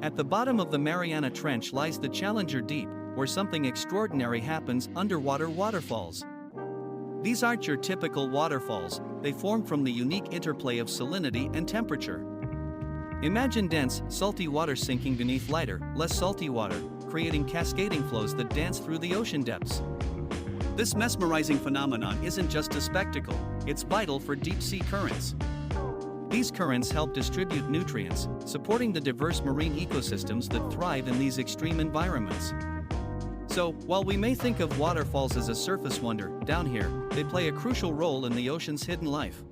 At the bottom of the Mariana Trench lies the Challenger Deep, where something extraordinary happens: underwater waterfalls. These aren't your typical waterfalls, they form from the unique interplay of salinity and temperature. Imagine dense, salty water sinking beneath lighter, less salty water, creating cascading flows that dance through the ocean depths. This mesmerizing phenomenon isn't just a spectacle, it's vital for deep-sea currents. These currents help distribute nutrients, supporting the diverse marine ecosystems that thrive in these extreme environments. So, while we may think of waterfalls as a surface wonder, down here, they play a crucial role in the ocean's hidden life.